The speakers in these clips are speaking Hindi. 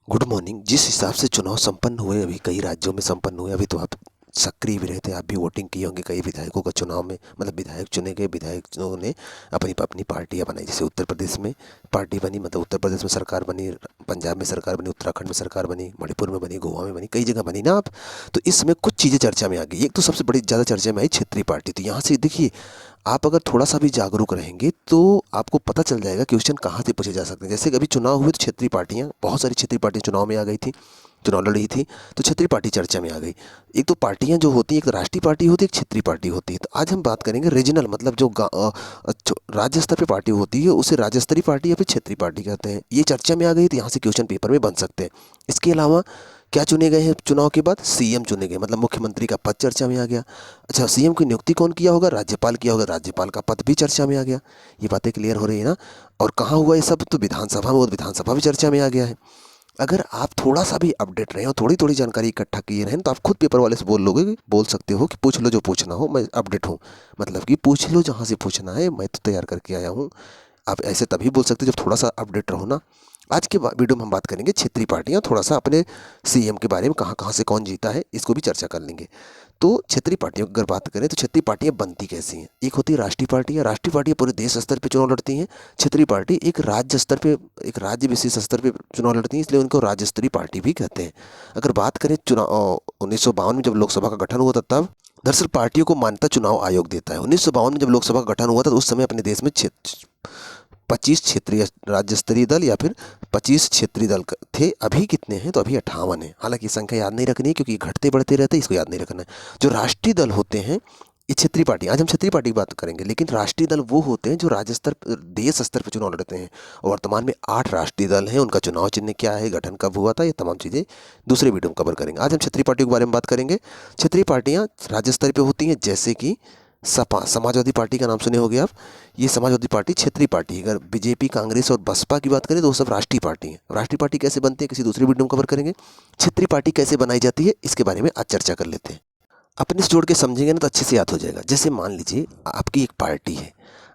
Good morning. जिस हिसाब से चुनाव संपन्न हुए, अभी कई राज्यों में संपन्न हुए, अभी तो आप सक्रिय भी रहते हैं, आप भी वोटिंग किए होंगे। कई विधायकों का चुनाव में मतलब विधायक चुने गए, विधायकों ने अपनी अपनी पार्टियां बनाई। जैसे उत्तर प्रदेश में पार्टी बनी, मतलब उत्तर प्रदेश में सरकार बनी, पंजाब में सरकार बनी, उत्तराखंड में सरकार बनी, मणिपुर में बनी, गोवा में बनी, कई जगह बनी ना आप। तो इसमें कुछ चीज़ें चर्चा में आ गई। एक तो सबसे बड़ी ज़्यादा चर्चा में आई क्षेत्रीय पार्टी। तो यहाँ से देखिए, आप अगर थोड़ा सा भी जागरूक रहेंगे तो आपको पता चल जाएगा क्वेश्चन कहाँ से पूछे जा सकते हैं। जैसे कभी चुनाव हुए तो क्षेत्रीय पार्टियाँ, बहुत सारी क्षेत्रीय पार्टियाँ चुनाव में आ गई थी, चुनाव लड़ रही थी, तो क्षेत्रीय पार्टी चर्चा में आ गई। एक तो पार्टियां जो होती हैं, एक तो राष्ट्रीय पार्टी होती है, एक क्षेत्रीय पार्टी होती है। तो आज हम बात करेंगे रीजनल, मतलब जो राज्य स्तर पे पार्टी होती है उसे राज्य स्तरीय पार्टी या फिर क्षेत्रीय पार्टी कहते हैं। ये चर्चा में आ गई तो यहाँ से क्वेश्चन पेपर में बन सकते हैं। इसके अलावा क्या चुने गए हैं चुनाव के बाद? सीएम चुने गए, मतलब मुख्यमंत्री का पद चर्चा में आ गया। अच्छा, सीएम की नियुक्ति कौन किया होगा? राज्यपाल किया होगा, राज्यपाल का पद भी चर्चा में आ गया। ये बातें क्लियर हो रही है ना? और कहाँ हुआ ये सब? तो विधानसभा में, वो विधानसभा भी चर्चा में आ गया है। अगर आप थोड़ा सा भी अपडेट रहें और थोड़ी थोड़ी जानकारी इकट्ठा किए रहें तो आप खुद पेपर वाले से बोल सकते हो कि पूछ लो जो पूछना हो, मैं अपडेट हूँ। मतलब कि पूछ लो जहाँ से पूछना है, मैं तो तैयार करके आया हूँ। आप ऐसे तभी बोल सकते हो जब थोड़ा सा अपडेट रहो ना। आज के वीडियो में हम बात करेंगे क्षेत्रीय पार्टियाँ, थोड़ा सा अपने सीएम के बारे में, कहाँ कहाँ से कौन जीता है, इसको भी चर्चा कर लेंगे। तो क्षेत्रीय पार्टियों की अगर बात करें तो क्षेत्रीय पार्टियां बनती कैसी हैं? एक होती है राष्ट्रीय पार्टियां। राष्ट्रीय पार्टियां पूरे देश स्तर पे चुनाव लड़ती हैं। क्षेत्रीय पार्टी एक राज्य स्तर पे, एक राज्य विशेष स्तर पे चुनाव लड़ती हैं, इसलिए उनको राज्य स्तरीय पार्टी भी कहते हैं। अगर बात करें चुनाव 1952 में जब लोकसभा का गठन हुआ था, तब दरअसल पार्टियों को मान्यता चुनाव आयोग देता है। 1952 में जब लोकसभा का गठन हुआ था तो उस समय अपने देश में 25 क्षेत्रीय राज्य स्तरीय दल या फिर 25 क्षेत्रीय दल थे। अभी कितने हैं? तो अभी 58 है। हालांकि संख्या याद नहीं रखनी है क्योंकि घटते बढ़ते रहते हैं, इसको याद नहीं रखना है। जो राष्ट्रीय दल होते हैं, ये क्षेत्रीय पार्टी, आज हम क्षेत्रीय पार्टी की बात करेंगे, लेकिन राष्ट्रीय दल वो होते हैं जो राज्य स्तर देश स्तर पर चुनाव लड़ते हैं। और वर्तमान में 8 राष्ट्रीय दल हैं। उनका चुनाव चिन्ह क्या है, गठन कब हुआ था, ये तमाम चीज़ें दूसरे वीडियो में कवर करेंगे। आज हम क्षेत्रीय पार्टियों के बारे में बात करेंगे। क्षेत्रीय पार्टियाँ राज्य स्तर पर होती हैं, जैसे कि सपा, समाजवादी पार्टी का नाम सुने होंगे आप। ये समाजवादी पार्टी क्षेत्रीय पार्टी है। अगर बीजेपी, कांग्रेस और बसपा की बात करें तो वो सब राष्ट्रीय पार्टी है। राष्ट्रीय पार्टी कैसे बनती है, किसी दूसरी वीडियो में कवर करेंगे। क्षेत्रीय पार्टी कैसे बनाई जाती है, इसके बारे में आज चर्चा कर लेते हैं। अपने से जोड़ के समझेंगे ना तो अच्छे से याद हो जाएगा। जैसे मान लीजिए आपकी एक पार्टी है,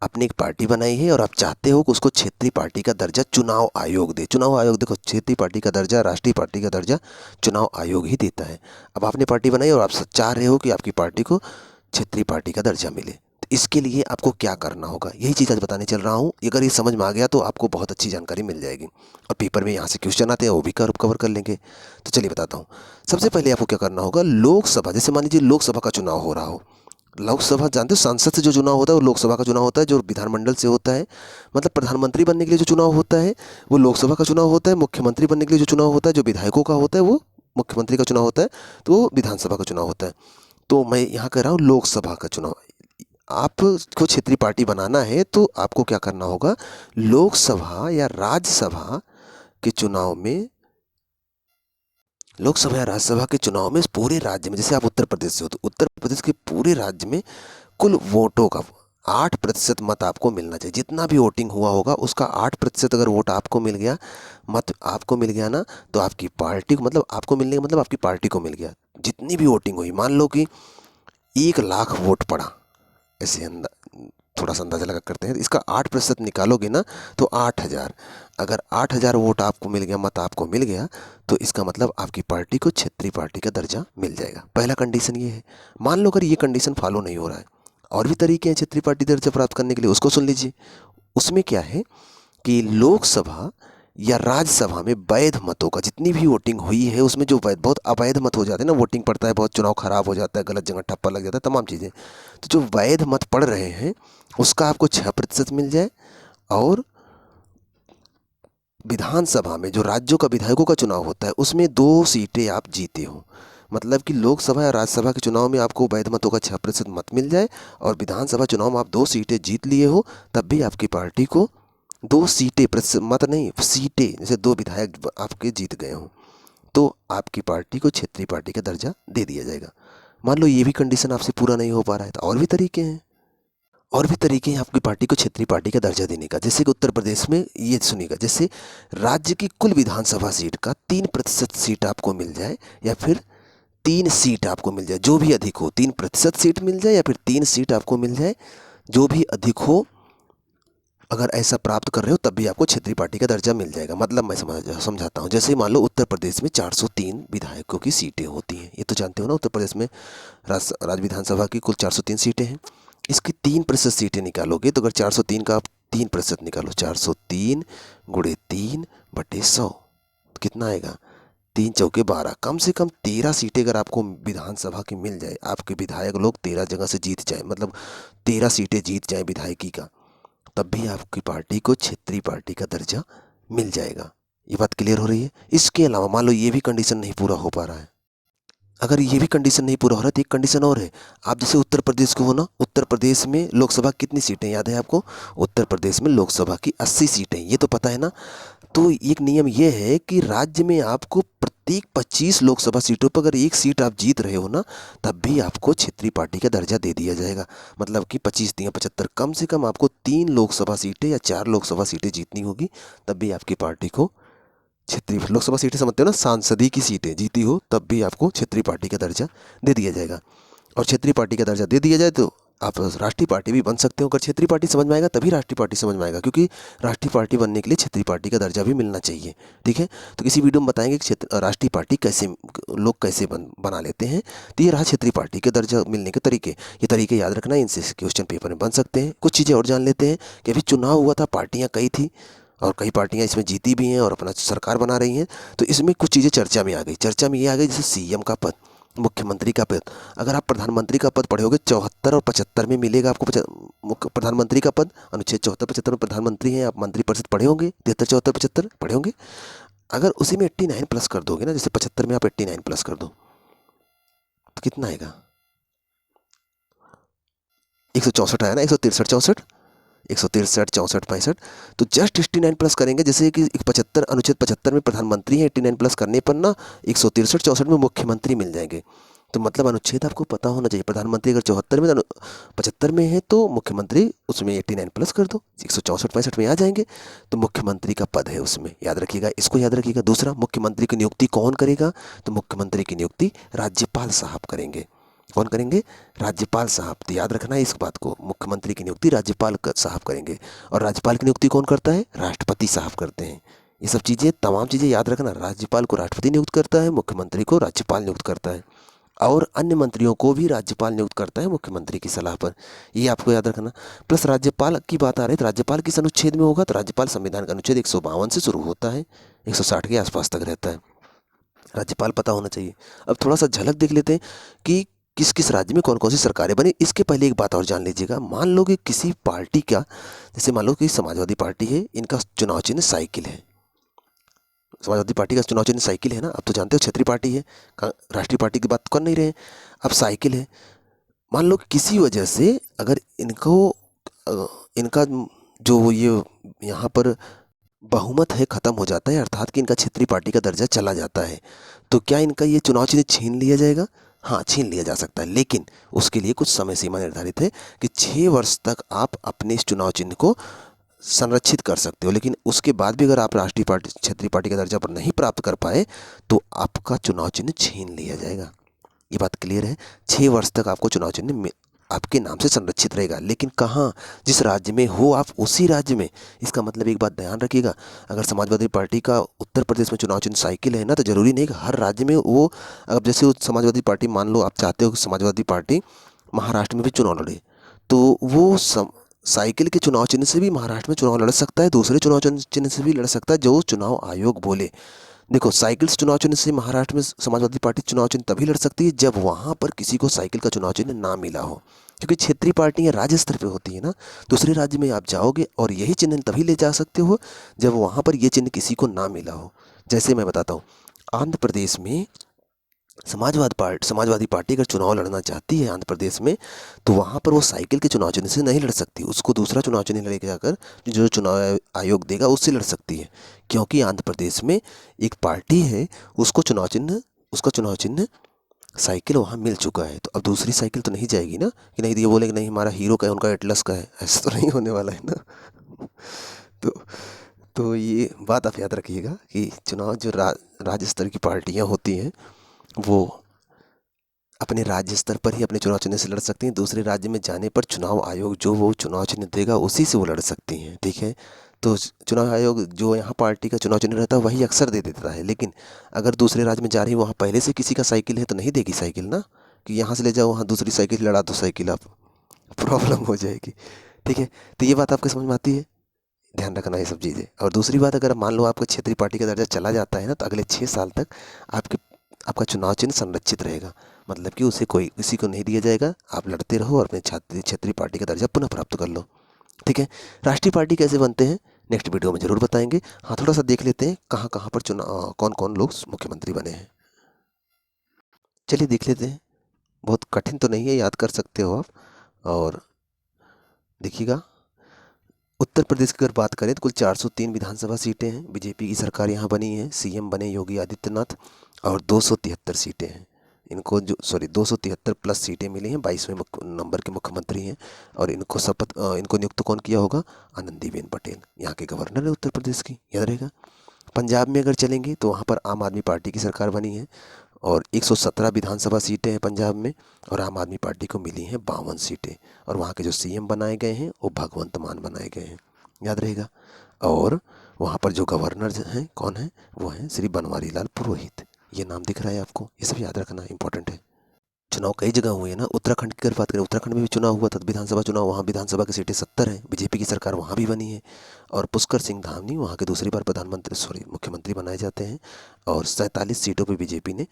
आपने एक पार्टी बनाई है और आप चाहते हो कि उसको क्षेत्रीय पार्टी का दर्जा चुनाव आयोग दे। चुनाव आयोग, देखो, क्षेत्रीय पार्टी का दर्जा, राष्ट्रीय पार्टी का दर्जा चुनाव आयोग ही देता है। अब आपने पार्टी बनाई और आप चाह रहे हो कि आपकी पार्टी को क्षेत्रीय पार्टी का दर्जा मिले। तो इसके लिए आपको क्या करना होगा, यही चीज़ आज बताने चल रहा हूँ। अगर ये समझ में आ गया तो आपको बहुत अच्छी जानकारी मिल जाएगी। और पेपर में यहाँ से क्वेश्चन आते हैं, वो भी कवर कर लेंगे। तो चलिए बताता हूँ। सबसे पहले आपको क्या करना होगा, लोकसभा, जैसे मान लीजिए लोकसभा का चुनाव हो रहा हो। लोकसभा जानते हो, संसद से जो चुनाव होता है वो लोकसभा का चुनाव होता है। जो विधानमंडल से होता है, मतलब प्रधानमंत्री बनने के लिए जो चुनाव होता है वो लोकसभा का चुनाव होता है। मुख्यमंत्री बनने के लिए जो चुनाव होता है, जो विधायकों का होता है, वो मुख्यमंत्री का चुनाव होता है। तो वो विधानसभा का चुनाव होता है। तो मैं यहाँ कर रहा हूँ लोकसभा का चुनाव। आपको क्षेत्रीय पार्टी बनाना है तो आपको क्या करना होगा, लोकसभा या राज्यसभा के चुनाव में, लोकसभा या राज्यसभा के चुनाव में पूरे राज्य में, जैसे आप उत्तर प्रदेश से हो तो उत्तर प्रदेश के पूरे राज्य में कुल वोटों का 8% मत आपको मिलना चाहिए। जितना भी वोटिंग हुआ होगा उसका 8% अगर वोट आपको मिल गया, मत आपको मिल गया ना, तो आपकी पार्टी को, मतलब आपको मिलने का मतलब आपकी पार्टी को मिल गया। जितनी भी वोटिंग हुई, मान लो कि 1 लाख वोट पड़ा, ऐसे थोड़ा सा अंदाज़ा लगा करते हैं, इसका 8% निकालोगे ना तो 8,000। अगर 8,000 वोट आपको मिल गया, मत आपको मिल गया, तो इसका मतलब आपकी पार्टी को क्षेत्रीय पार्टी का दर्जा मिल जाएगा। पहला कंडीशन ये है। मान लो अगर ये कंडीशन फॉलो नहीं हो रहा है, और भी तरीके हैं क्षेत्रीय पार्टी दर्जा प्राप्त करने के लिए, उसको सुन लीजिए। उसमें क्या है कि लोकसभा या राज्यसभा में वैध मतों का, जितनी भी वोटिंग हुई है उसमें जो वैध, बहुत अवैध मत हो जाते हैं ना, वोटिंग पड़ता है, बहुत चुनाव खराब हो जाता है, गलत जगह ठप्पा लग जाता है, तमाम चीज़ें। तो जो वैध मत पड़ रहे हैं उसका आपको 6% मिल जाए। और विधानसभा में जो राज्यों का विधायकों का चुनाव होता है उसमें 2 सीटें आप जीते हो, मतलब कि लोकसभा या राज्यसभा के चुनाव में आपको वैध मतों का 6% मत मिल जाए, और विधानसभा चुनाव में आप 2 सीटें जीत लिए हो, तब भी आपकी पार्टी को 2 सीटें, प्रतिशत मत नहीं, सीटें, जैसे 2 विधायक आपके जीत गए हों, तो आपकी पार्टी को क्षेत्रीय पार्टी का दर्जा दे दिया जाएगा। मान लो ये भी कंडीशन आपसे पूरा नहीं हो पा रहा है तो और भी तरीके हैं। और भी तरीके हैं आपकी पार्टी को क्षेत्रीय पार्टी का दर्जा देने का। जैसे कि उत्तर प्रदेश में, ये सुनिएगा, जैसे राज्य की कुल विधानसभा सीट का 3% सीट आपको मिल जाए, या फिर 3 सीट आपको मिल जाए, जो भी अधिक हो, 3% सीट मिल जाए या फिर 3 सीट आपको मिल जाए, जो भी अधिक हो, अगर ऐसा प्राप्त कर रहे हो तब भी आपको क्षेत्रीय पार्टी का दर्जा मिल जाएगा। मतलब मैं समझाता हूँ। जैसे मान लो उत्तर प्रदेश में 403 विधायकों की सीटें होती हैं, ये तो जानते हो ना। उत्तर प्रदेश में राज्य विधानसभा की कुल 403 सीटें हैं। इसकी 3% सीटें निकालोगे तो अगर 403 का आप 3% निकालो, 403 गुणे 3/100 कितना आएगा? 3 चौके 12। कम से कम 13 सीटें अगर आपको विधानसभा की मिल जाए, आपके विधायक लोग 13 जगह से जीत जाए, मतलब 13 सीटें जीत जाए विधायकी का, तब भी आपकी पार्टी को क्षेत्रीय पार्टी का दर्जा मिल जाएगा। ये बात क्लियर हो रही है? इसके अलावा मान लो ये भी कंडीशन नहीं पूरा हो पा रहा है। अगर ये भी कंडीशन नहीं पूरा हो रहा है तो एक कंडीशन और है। आप जैसे उत्तर प्रदेश को हो ना, उत्तर प्रदेश में लोकसभा कितनी सीटें याद है आपको? उत्तर प्रदेश में लोकसभा की 80 सीटें, ये तो पता है ना। तो एक नियम ये है कि राज्य में आपको प्रत्येक 25 लोकसभा सीटों पर अगर एक सीट आप जीत रहे हो ना, तब भी आपको क्षेत्रीय पार्टी का दर्जा दे दिया जाएगा। मतलब कि 25 दिया 75, कम से कम आपको 3 लोकसभा सीटें या 4 लोकसभा सीटें जीतनी होगी, तब भी आपकी पार्टी को क्षेत्रीय लोकसभा सीटें समझते हो ना, सांसदीय की सीटें जीती हो तब भी आपको क्षेत्रीय पार्टी का दर्जा दे दिया जाएगा। और क्षेत्रीय पार्टी का दर्जा दे दिया जाए तो आप राष्ट्रीय पार्टी भी बन सकते हो। अगर क्षेत्रीय पार्टी समझ में आएगा तभी राष्ट्रीय पार्टी समझ में आएगा, क्योंकि राष्ट्रीय पार्टी बनने के लिए क्षेत्रीय पार्टी का दर्जा भी मिलना चाहिए। ठीक है, तो किसी वीडियो में बताएंगे कि राष्ट्रीय पार्टी कैसे लोग कैसे बना लेते हैं। तो ये रहा क्षेत्रीय पार्टी के दर्जा मिलने के तरीके। ये तरीके याद रखना, इनसे क्वेश्चन पेपर में बन सकते हैं। कुछ चीज़ें और जान लेते हैं कि अभी चुनाव हुआ था, पार्टियाँ कई थी और कई पार्टियां इसमें जीती भी हैं और अपना सरकार बना रही हैं। तो इसमें कुछ चीज़ें चर्चा में आ गई। चर्चा में ये आ गई जैसे सीएम का पद, मुख्यमंत्री का पद। अगर आप प्रधानमंत्री का पद पढ़ोगे 74 और 75 में मिलेगा आपको मुख्य प्रधानमंत्री का पद। अनुच्छेद 74-75 में प्रधानमंत्री हैं, आप मंत्रिपरिषद पढ़े होंगे, 73, 74, 75 पढ़े होंगे। अगर उसी में 89 प्लस कर दोगे ना, जैसे 75 में आप 89 प्लस कर दो तो कितना आएगा? 164 आया ना, 163, 64, 163, 64, 65। तो जस्ट 89 प्लस करेंगे, जैसे कि 75 अनुच्छेद 75 में प्रधानमंत्री है, 89 प्लस करने पर ना 163, 64 में मुख्यमंत्री मिल जाएंगे। तो मतलब अनुच्छेद आपको पता होना चाहिए। प्रधानमंत्री अगर 74 में 75 में है तो मुख्यमंत्री उसमें 89 प्लस कर दो, 164, 65 में आ जाएंगे। तो मुख्यमंत्री का पद है उसमें, याद रखिएगा, इसको याद रखिएगा। दूसरा, मुख्यमंत्री की नियुक्ति कौन करेगा? तो मुख्यमंत्री की नियुक्ति राज्यपाल साहब करेंगे। कौन करेंगे? राज्यपाल साहब। तो याद रखना है इस बात को, मुख्यमंत्री की नियुक्ति राज्यपाल साहब करेंगे। और राज्यपाल की नियुक्ति कौन करता है? राष्ट्रपति साहब करते हैं। ये सब चीज़ें, तमाम चीज़ें याद रखना। राज्यपाल को राष्ट्रपति नियुक्त करता है, मुख्यमंत्री को राज्यपाल नियुक्त करता है, और अन्य मंत्रियों को भी राज्यपाल नियुक्त करता है मुख्यमंत्री की सलाह पर। ये आपको याद रखना। प्लस राज्यपाल की बात आ रही है तो राज्यपाल किस अनुच्छेद में होगा? तो राज्यपाल संविधान का अनुच्छेद 152 से शुरू होता है, 160 के आसपास तक रहता है। राज्यपाल पता होना चाहिए। अब थोड़ा सा झलक देख लेते हैं कि किस किस राज्य में कौन कौन सी सरकारें बनी। इसके पहले एक बात और जान लीजिएगा। मान लो कि किसी पार्टी का, जैसे मान लो कि समाजवादी पार्टी है, इनका चुनाव चिन्ह साइकिल है। समाजवादी पार्टी का चुनाव चिन्ह साइकिल है ना। अब तो जानते हो क्षेत्रीय पार्टी है, राष्ट्रीय पार्टी की बात कर नहीं रहे, अब साइकिल है। मान लो किसी वजह से अगर इनको इनका जो ये यहाँ पर बहुमत है ख़त्म हो जाता है, अर्थात कि इनका क्षेत्रीय पार्टी का दर्जा चला जाता है, तो क्या इनका ये चुनाव चिन्ह छीन लिया जाएगा? हाँ, छीन लिया जा सकता है, लेकिन उसके लिए कुछ समय सीमा निर्धारित है कि 6 वर्ष तक आप अपने इस चुनाव चिन्ह को संरक्षित कर सकते हो। लेकिन उसके बाद भी अगर आप राष्ट्रीय पार्टी क्षेत्रीय पार्टी का दर्जा पर नहीं प्राप्त कर पाए तो आपका चुनाव चिन्ह छीन लिया जाएगा। ये बात क्लियर है? 6 वर्ष तक आपको चुनाव चिन्ह आपके नाम से संरक्षित रहेगा। लेकिन कहाँ? जिस राज्य में हो आप उसी राज्य में। इसका मतलब एक बात ध्यान रखिएगा, अगर समाजवादी पार्टी का उत्तर प्रदेश में चुनाव चिन्ह साइकिल है ना, तो ज़रूरी नहीं कि हर राज्य में वो, अब जैसे समाजवादी पार्टी, मान लो आप चाहते हो कि समाजवादी पार्टी महाराष्ट्र में भी चुनाव लड़े, तो वो साइकिल के चुनाव चिन्ह से भी महाराष्ट्र में चुनाव लड़ सकता है, दूसरे चुनाव चिन्ह से भी लड़ सकता है, जो चुनाव आयोग बोले। देखो, साइकिल से चुनाव चिन्ह से महाराष्ट्र में समाजवादी पार्टी चुनाव चिन्ह तभी लड़ सकती है जब वहाँ पर किसी को साइकिल का चुनाव चिन्ह ना मिला हो, क्योंकि क्षेत्रीय पार्टियाँ राज्य स्तर पे होती है ना। दूसरे राज्य में आप जाओगे और यही चिन्ह तभी ले जा सकते हो जब वहाँ पर ये चिन्ह किसी को ना मिला हो। जैसे मैं बताता हूँ, आंध्र प्रदेश में समाजवादी पार्टी अगर चुनाव लड़ना चाहती है आंध्र प्रदेश में, तो वहाँ पर वो साइकिल के चुनाव चिन्ह से नहीं लड़ सकती, उसको दूसरा चुनाव चिन्ह लेके जाकर जो चुनाव आयोग देगा उससे लड़ सकती है। क्योंकि आंध्र प्रदेश में एक पार्टी है, उसका चुनाव चिन्ह साइकिल वहाँ मिल चुका है। तो अब दूसरी साइकिल तो नहीं जाएगी ना, कि नहीं, ये बोले कि नहीं हमारा हीरो का है, उनका एटलस का है, ऐसा तो नहीं होने वाला है ना। तो तो ये बात आप याद रखिएगा कि चुनाव जो राज्य स्तर की पार्टियाँ होती हैं वो अपने राज्य स्तर पर ही अपने चुनाव चिन्ह से लड़ सकती हैं। दूसरे राज्य में जाने पर चुनाव आयोग जो वो चुनाव चिन्ह देगा उसी से वो लड़ सकती हैं। ठीक है, तो चुनाव आयोग जो यहाँ पार्टी का चुनाव चिन्ह रहता है वही अक्सर दे देता है, लेकिन अगर दूसरे राज्य में जा रही है वहाँ पहले से किसी का साइकिल है तो नहीं देगी साइकिल ना, कि यहाँ से ले जाओ वहाँ दूसरी साइकिल लड़ा दो साइकिल, आप प्रॉब्लम हो जाएगी। ठीक है, तो ये बात आपको समझ में आती है, ध्यान रखना ये सब चीज़ें। और दूसरी बात, अगर मान लो आपका क्षेत्रीय पार्टी का दर्जा चला जाता है ना, तो अगले 6 साल तक आपके आपका चुनाव चिन्ह संरक्षित रहेगा, मतलब कि उसे कोई किसी को नहीं दिया जाएगा। आप लड़ते रहो और अपने क्षेत्रीय पार्टी का दर्जा पुनः प्राप्त कर लो। ठीक है, राष्ट्रीय पार्टी कैसे बनते हैं नेक्स्ट वीडियो में ज़रूर बताएंगे। हाँ, थोड़ा सा देख लेते हैं कहाँ कहाँ पर चुनाव कौन कौन लोग मुख्यमंत्री बने हैं। चलिए देख लेते हैं, बहुत कठिन तो नहीं है, याद कर सकते हो आप। और देखिएगा, उत्तर प्रदेश की अगर बात करें तो कुल 403 विधानसभा सीटें हैं। बीजेपी की सरकार यहाँ बनी है, सीएम बने योगी आदित्यनाथ, और 273 सीटें हैं। इनको 273 प्लस सीटें मिली हैं, 22वें नंबर के मुख्यमंत्री हैं। और इनको नियुक्त कौन किया होगा? आनंदीबेन पटेल, यहाँ के गवर्नर है उत्तर प्रदेश की, याद रहेगा। पंजाब में अगर चलेंगे तो वहाँ पर आम आदमी पार्टी की सरकार बनी है और 117 विधानसभा सीटें हैं पंजाब में, और आम आदमी पार्टी को मिली हैं 52 सीटें। और वहाँ के जो सीएम बनाए गए हैं वो भगवंत मान बनाए गए हैं, याद रहेगा। और वहाँ पर जो गवर्नर हैं कौन है? वो हैं श्री बनवारी लाल पुरोहित। ये नाम दिख रहा है आपको, ये सब याद रखना इंपॉर्टेंट है। चुनाव कई जगह हुए हैं ना, उत्तराखंड की अगर बात करें, उत्तराखंड में भी चुनाव हुआ था, विधानसभा चुनाव, वहाँ विधानसभा की सीटें 70 हैं, बीजेपी की सरकार वहाँ भी बनी है। और पुष्कर सिंह धामी वहाँ के दूसरी बार मुख्यमंत्री बनाए जाते हैं। और 47 सीटों पर बीजेपी ने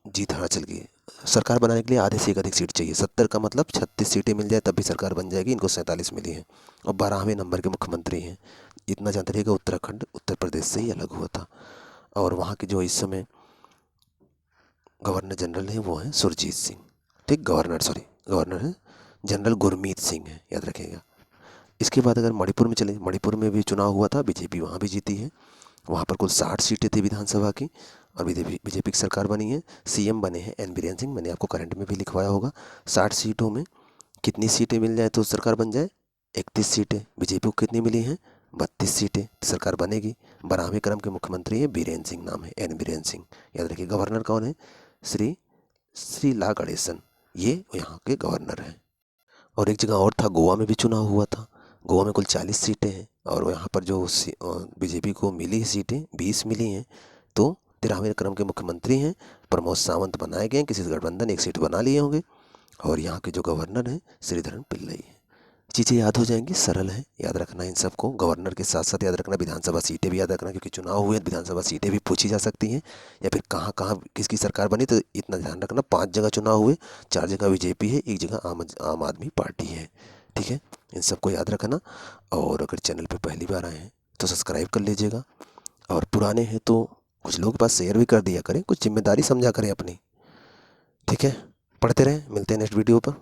जीत हासिल की। सरकार बनाने के लिए आधे से एक अधिक सीट चाहिए, 70 का मतलब 36 सीटें मिल जाए तब भी सरकार बन जाएगी, इनको 47 मिली हैं और 12वें नंबर के मुख्यमंत्री हैं। इतना जानते रहिएगा, उत्तराखंड उत्तर प्रदेश से ही अलग हुआ था। और वहाँ के जो इस समय गवर्नर जनरल हैं वो हैं सुरजीत सिंह। ठीक, गवर्नर हैं जनरल गुरमीत सिंह हैं, याद रखिएगा। इसके बाद अगर मणिपुर में चले, मणिपुर में भी चुनाव हुआ था, बीजेपी वहाँ भी जीती है। वहाँ पर कुल 60 सीटें थी विधानसभा की और बीजेपी की सरकार बनी है। सीएम बने हैं एन बीरेन सिंह, मैंने आपको करंट में भी लिखवाया होगा। 60 सीटों में कितनी सीटें मिल जाए तो सरकार बन जाए? 31 सीटें। बीजेपी को कितनी मिली हैं? 32 सीटें। तो सरकार बनेगी। 12वें क्रम के मुख्यमंत्री हैं बीरेन सिंह, नाम है एन बीरेन सिंह, याद रखिए। गवर्नर कौन है? श्री ला गणेशन, ये यहाँ के गवर्नर हैं। और एक जगह और था, गोवा में भी चुनाव हुआ था। गोवा में कुल 40 सीटें हैं और यहाँ पर जो बीजेपी को मिली सीटें 20 मिली हैं। तो 13वें क्रम के मुख्यमंत्री हैं प्रमोद सावंत बनाए गए हैं, किसी से गठबंधन एक सीट बना लिए होंगे। और यहाँ के जो गवर्नर हैं श्रीधरन पिल्लई हैं। चीज़ें याद हो जाएंगी, सरल है, याद रखना इन सबको। गवर्नर के साथ साथ याद रखना विधानसभा सीटें भी याद रखना, क्योंकि चुनाव हुए विधानसभा सीटें भी पूछी जा सकती हैं, या फिर कहाँ कहाँ किसकी सरकार बनी। तो इतना ध्यान रखना, 5 जगह चुनाव हुए, 4 जगह बीजेपी है, 1 जगह आम आदमी पार्टी है। ठीक है, इन सबको याद रखना। और अगर चैनल पर पहली बार आए हैं तो सब्सक्राइब कर लीजिएगा, और पुराने हैं तो कुछ लोगों के पास शेयर भी कर दिया करें, कुछ जिम्मेदारी समझा करें अपनी। ठीक है, पढ़ते रहें, मिलते हैं नेक्स्ट वीडियो पर।